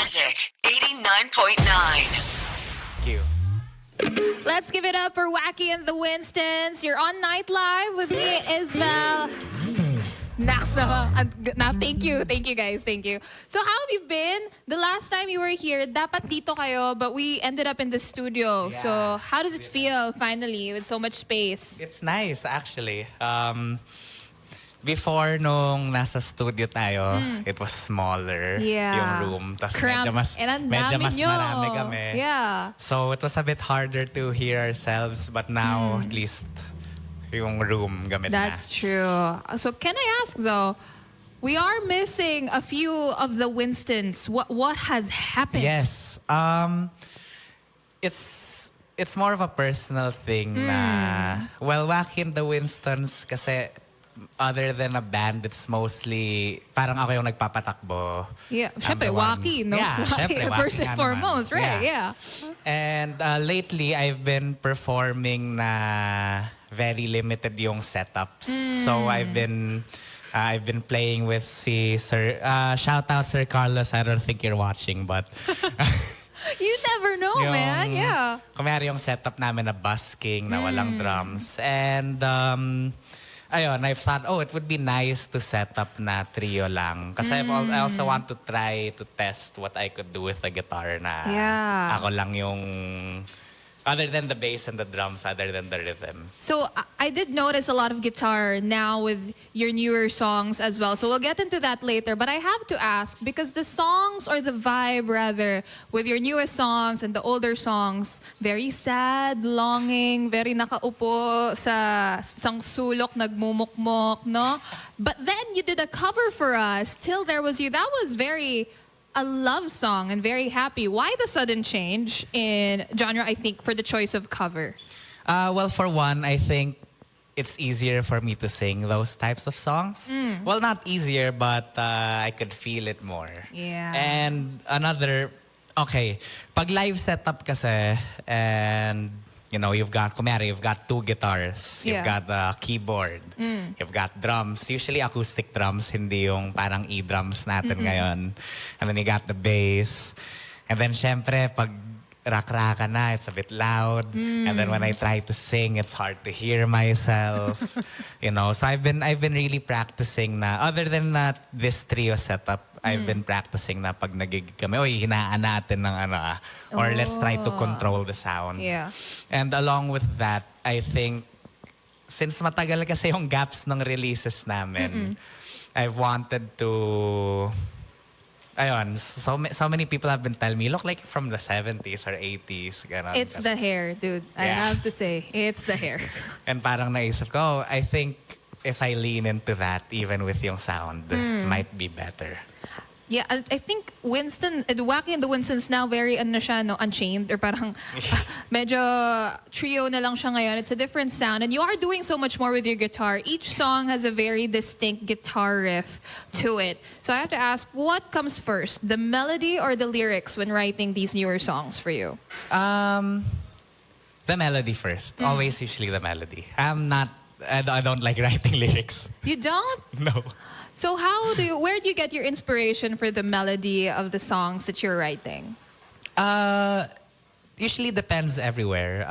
Magic 89.9. Thank you. Let's give it up for Wacky and the Winstons. You're on Night Live with me, Isabel. Thank you guys, thank you. So how have you been? The last time you were here, dapat dito kayo, but we ended up in the studio. Yeah. So how does it feel finally with so much space? It's nice actually. Before nung nasa studio tayo, it was smaller Yeah. yung room. Tas Cramped. And ang medyo dami mas nyo. marami kami. Yeah. So it was a bit harder to hear ourselves, but now at least yung room gamit That's na. true. So can I ask though, we are missing a few of the Winstons. What has happened? Yes. It's more of a personal thing na, well, Wacky and the Winstons kasi other than a band, it's mostly parang ako yung nagpapatakbo. Yeah, I'm syempre, the one- Wacky, no? Yeah, syempre, Wacky First and nga foremost, naman. right? Yeah. And lately, I've been performing na very limited yung setups. So I've been playing with si Sir, shout out Sir Carlos, I don't think you're watching, but You never know, man. Yeah. Kumari yung setup namin na busking, na walang drums. And ayun, I thought, it would be nice to set up na trio lang. Kasi I also want to try to test what I could do with the guitar na Yeah. ako lang yung, other than the bass and the drums, other than the rhythm. So I did notice a lot of guitar now with your newer songs as well. So we'll get into that later. But I have to ask, because the songs or the vibe rather with your newest songs and the older songs, very sad, longing, very nakaupo sa isang sulok nagmumukmok, no? But then you did a cover for us, Till There Was You. That was very a love song and very happy. Why the sudden change in genre, I think, for the choice of cover? Well, for one, I think it's easier for me to sing those types of songs. Well, not easier, but I could feel it more. Yeah. And another, okay, pag live setup kasi, and you know, you've got two guitars, you've Yeah. got a keyboard, you've got drums, usually acoustic drums, hindi yung parang e-drums natin ngayon. And then you got the bass. And then syempre, pag rak-raka na, it's a bit loud. And then when I try to sing, it's hard to hear myself. You know, so I've been really practicing na, other than this trio setup, I've been practicing na pag nagigig kami, hinaan natin ng or let's try to control the sound. Yeah. And along with that, I think, since matagal kasi yung gaps ng releases namin, I've wanted to, so many people have been telling me, look like from the 70s or 80s. Ganon. It's the hair, dude. I Yeah. have to say, it's the hair. And parang naisip ko, I think if I lean into that, even with yung sound, might be better. Yeah, I think Wacky and the Winstons now very unchained or parang medyo trio na lang siya ngayon. It's a different sound and you are doing so much more with your guitar. Each song has a very distinct guitar riff to it. So I have to ask, what comes first, the melody or the lyrics when writing these newer songs for you? The melody first. Always usually the melody. I don't like writing lyrics. You don't? No. So where do you get your inspiration for the melody of the songs that you're writing? Usually depends everywhere.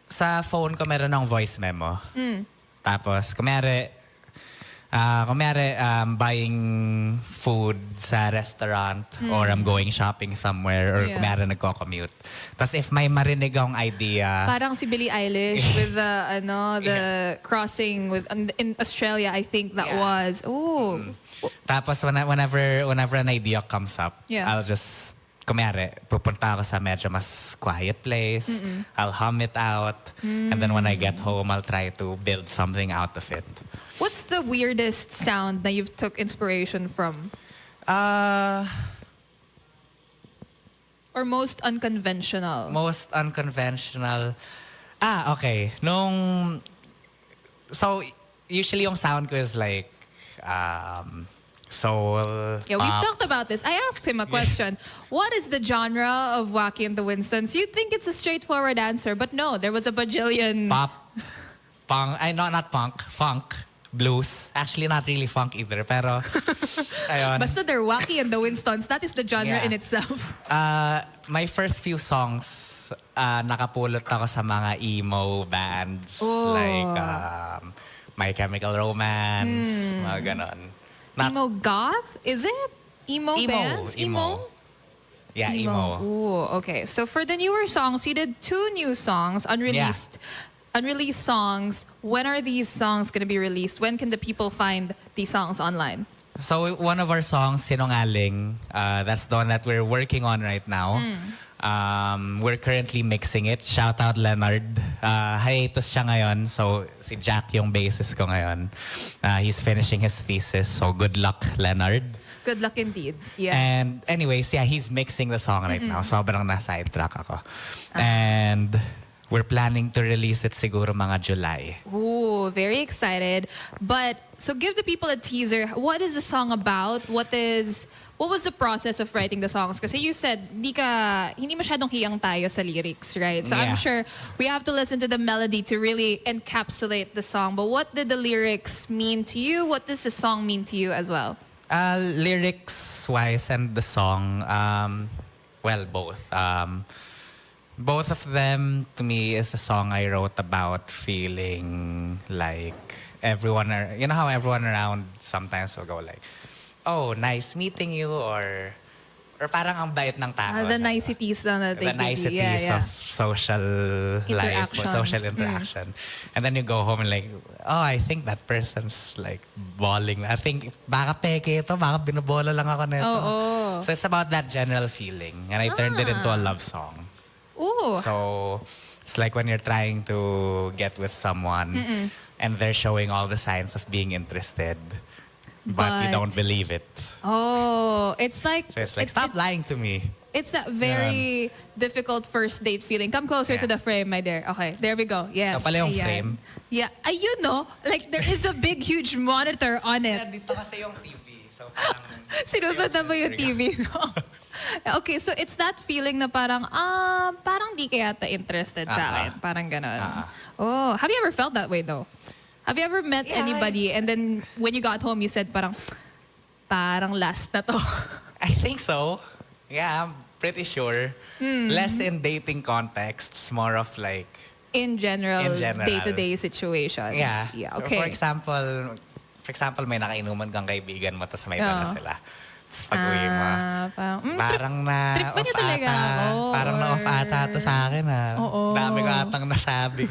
Sa phone ko meron ng voice memo. Tapos, buying food sa restaurant or I'm going shopping somewhere or Yeah. nagko-commute. Tapos if may marinig akong idea, Parang si Billie Eilish with the crossing with in Australia, I think that Yeah. was. Oh. tapos whenever an idea comes up, Yeah. I'll just, pupunta ako sa medyo mas quiet place. I'll hum it out. And then when I get home, I'll try to build something out of it. What's the weirdest sound that you've took inspiration from? Or most unconventional? Most unconventional. Okay. So, usually yung sound ko is like, soul, Yeah, we've pop. talked about this. I asked him a question. What is the genre of Wacky and the Winstons? You'd think it's a straightforward answer, but no, there was a bajillion. Pop, punk, not punk, funk. blues. Actually, not really funk either, pero ayun. Basta they're Wacky and the Winstons. That is the genre Yeah. in itself. My first few songs, nakapulot ako sa mga emo bands. Oh. Like, My Chemical Romance, mga ganon. Not Emo goth? Is it? Emo bands? Yeah, emo. Ooh, okay. So for the newer songs, you did 2 new songs, unreleased songs. When are these songs going to be released? When can the people find these songs online? So one of our songs, Sinungaling, that's the one that we're working on right now. We're currently mixing it. Shout out Leonard. Hiatus siya ngayon. So si Jack yung bassist ko ngayon. He's finishing his thesis. So good luck, Leonard. Good luck indeed. Yeah. And anyways, yeah, he's mixing the song right now. Sobrang na-sidetrack ako. And we're planning to release it siguro mga July. Ooh, very excited. But so give the people a teaser. What is the song about? What was the process of writing the songs? Kasi you said hindi masyadong hiyang tayo sa lyrics, right? So I'm Yeah. sure we have to listen to the melody to really encapsulate the song. But what did the lyrics mean to you? What does the song mean to you as well? Lyrics-wise and the song, well, both. Both of them, to me, is a song I wrote about feeling like you know how everyone around sometimes will go like, oh, nice meeting you, or parang ang bait ng tao. The niceties lang that they The give you. niceties Yeah, yeah. of social life or social interaction. And then you go home and like, oh, I think that person's like bawling. I think baka peke ito, baka binobola lang ako nito. Oo. So it's about that general feeling. And I turned it into a love song. Ooh. So it's like when you're trying to get with someone and they're showing all the signs of being interested, but you don't believe it. Oh, it's like So it's like, stop lying to me. It's that very difficult first date feeling. Come closer to Yeah. the frame, my dear. Okay, there we go. Yes. Ito pala yung ayan. frame. Yeah. Ayun, no? Like, there is a big, huge monitor on it. Dito kasi yung TV. So parang... Sinusundan mo yung TV, no? Okay, so it's that feeling na parang di ka yata interested sa akin. Parang ganon. Oh, have you ever felt that way though? Have you ever met anybody and then when you got home you said parang last na to? I think so. Yeah, I'm pretty sure. Less in dating contexts, more of like... In general, general. day-to-day situations. Yeah. Okay. For example, may nakainuman kang kaibigan mo tapos may dala sila. Tapos pag-uwi mo, parang trip ba niya talaga ako? Parang na-off ata ito sa akin Oo. Dami ko atang nasabing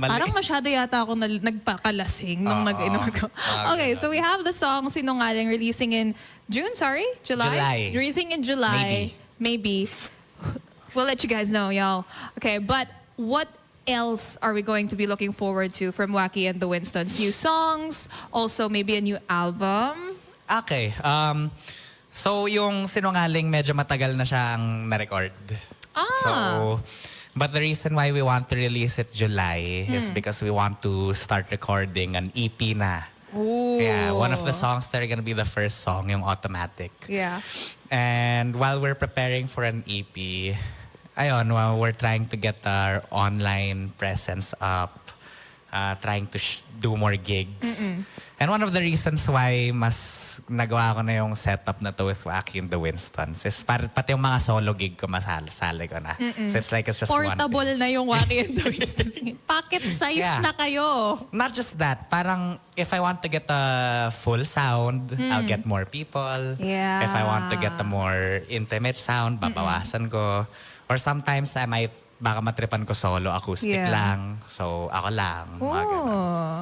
mali. Parang masyado yata ako nagpakalasing nung Oo. nag-inom ko. Okay, so we have the song Sinungaling releasing in June, sorry? July. Releasing in July. Maybe. We'll let you guys know, y'all. Okay, but what else are we going to be looking forward to from Wacky and the Winstons? New songs, also maybe a new album? Okay. So yung Sinungaling medyo matagal na siyang na-record. So, but the reason why we want to release it July is because we want to start recording an EP na. Ooh. Yeah, one of the songs that are gonna be the first song, yung Automatic. Yeah. And while we're preparing for an EP, we're trying to get our online presence up, trying to do more gigs. And one of the reasons why mas nagawa ko na yung setup na to with Wacky and the Winstons is pati yung mga solo gig ko masali ko na. So it's like it's just Portable one thing. na yung Wacky and the Winstons. Pocket size Yeah. na kayo. Not just that, parang if I want to get a full sound, I'll get more people. Yeah. If I want to get a more intimate sound, babawasan ko. Or sometimes I might, baka matripan ko solo, acoustic Yeah. lang. So ako lang, mga ganun. Oh.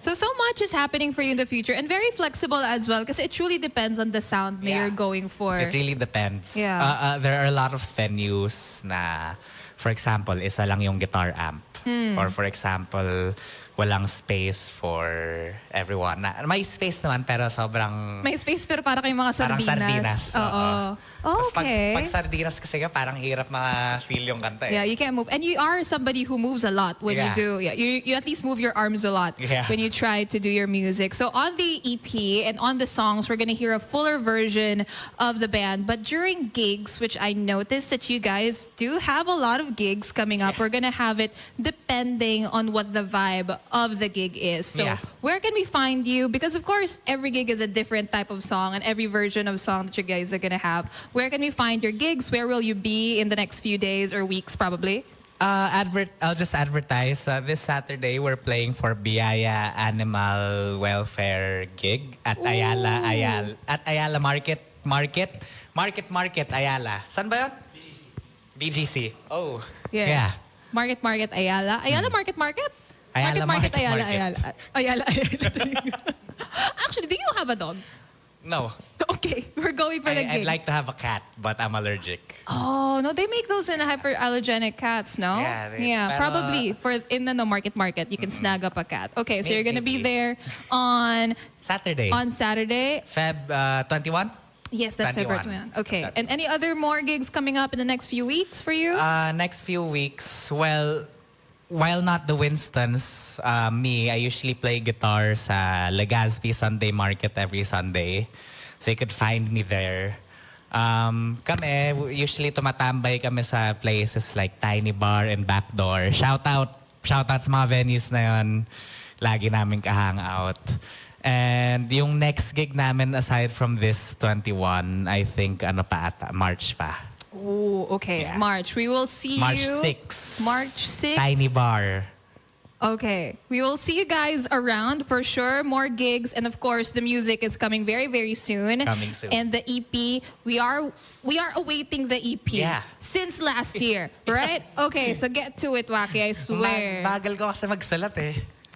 So much is happening for you in the future and very flexible as well because it truly depends on the sound that Yeah. you're going for. It really depends. Yeah. There are a lot of venues na, for example, isa lang yung guitar amp. Or for example, walang space for everyone. May space naman pero sobrang... May space pero para kayong mga Parang sardinas. sardinas. Oo. Tapos Okay. pag sardinas kasi parang hirap maka-feel yung kanta eh. Yeah, you can't move. And you are somebody who moves a lot when you Yeah. do. Yeah, you at least move your arms a lot Yeah. when you try to do your music. So on the EP and on the songs, we're going to hear a fuller version of the band. But during gigs, which I noticed that you guys do have a lot of gigs coming up, we're going to have it depending on what the vibe of the gig is. So Yeah. where can we find you? Because of course, every gig is a different type of song and every version of song that you guys are gonna have. Where can we find your gigs? Where will you be in the next few days or weeks probably? I'll just advertise. This Saturday, we're playing for Biaya Animal Welfare gig at Ayala Market, Ayala. Saan ba yun? BGC. Oh, yeah. Market Ayala. Ayala Market. Ayala Market. Ayala. Actually, do you have a dog? No, Okay, we're going for the gig. I'd like to have a cat, but I'm allergic. Oh, no, they make those in hyperallergenic cats, no? Yeah, pero- Probably for in the market, you can snag up a cat. Okay, so you're gonna be Maybe. there on Saturday, Saturday. Feb 21. Yes, that's February 21. 21. Okay, and any other more gigs coming up in the next few weeks for you? Next few weeks, well, while not the Winstons, I usually play guitar sa Legazpi Sunday Market every Sunday. So you could find me there. Kami, usually tumatambay kami sa places like Tiny Bar and Backdoor. Shout out sa mga venues na yun. Lagi namin ka-hangout. And yung next gig namin aside from this 21, I think March pa. Oh, okay, Yeah. March. We will see March you. 6. March 6. Tiny Bar. Okay. We will see you guys around for sure. More gigs. And of course, the music is coming very, very soon. Coming soon. And the EP, we are awaiting the EP Yeah. since last year, right? Okay, so get to it, Waki, I swear. Bagal ko kasi magsalat eh.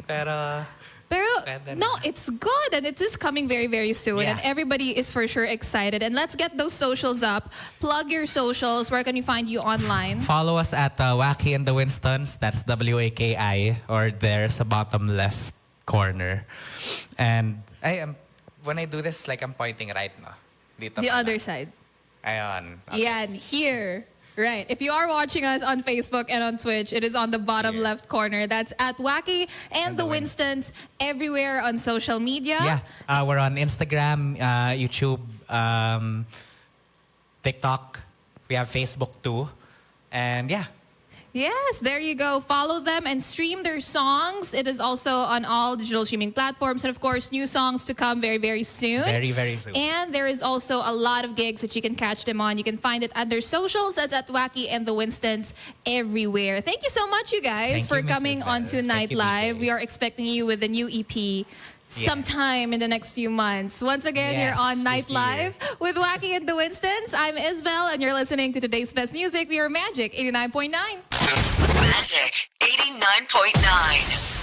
Pero, Pero Pwede no, na. it's good and it is coming very, very soon. Yeah. And everybody is for sure excited. And let's get those socials up. Plug your socials. Where can we find you online? follow us at Wacky and the Winstons. That's WAKI, or there sa bottom left corner. And when I do this, like I'm pointing right now. Dito The pala. other side. Ayan. Okay. Yeah, here. Right. If you are watching us on Facebook and on Twitch, it is on the bottom Here. left corner. That's at Wacky and the Winstons everywhere on social media. Yeah, we're on Instagram, YouTube, TikTok. We have Facebook too. And yeah, Yes, there you go. Follow them and stream their songs. It is also on all digital streaming platforms. And of course, new songs to come very, very soon. very, very soon. And there is also a lot of gigs that you can catch them on. You can find it at their socials. That's at Wacky and the Winstons everywhere. Thank you so much, you guys, Thank for you, Mrs. coming Bell. onto Thank Night you, Live. DJ. We are expecting you with a new EP sometime in the next few months. Once again, Yes, you're on Night this year. Live with Wacky and the Winstons. I'm Isabel, and you're listening to today's best music. We are Magic 89.9. Magic 89.9.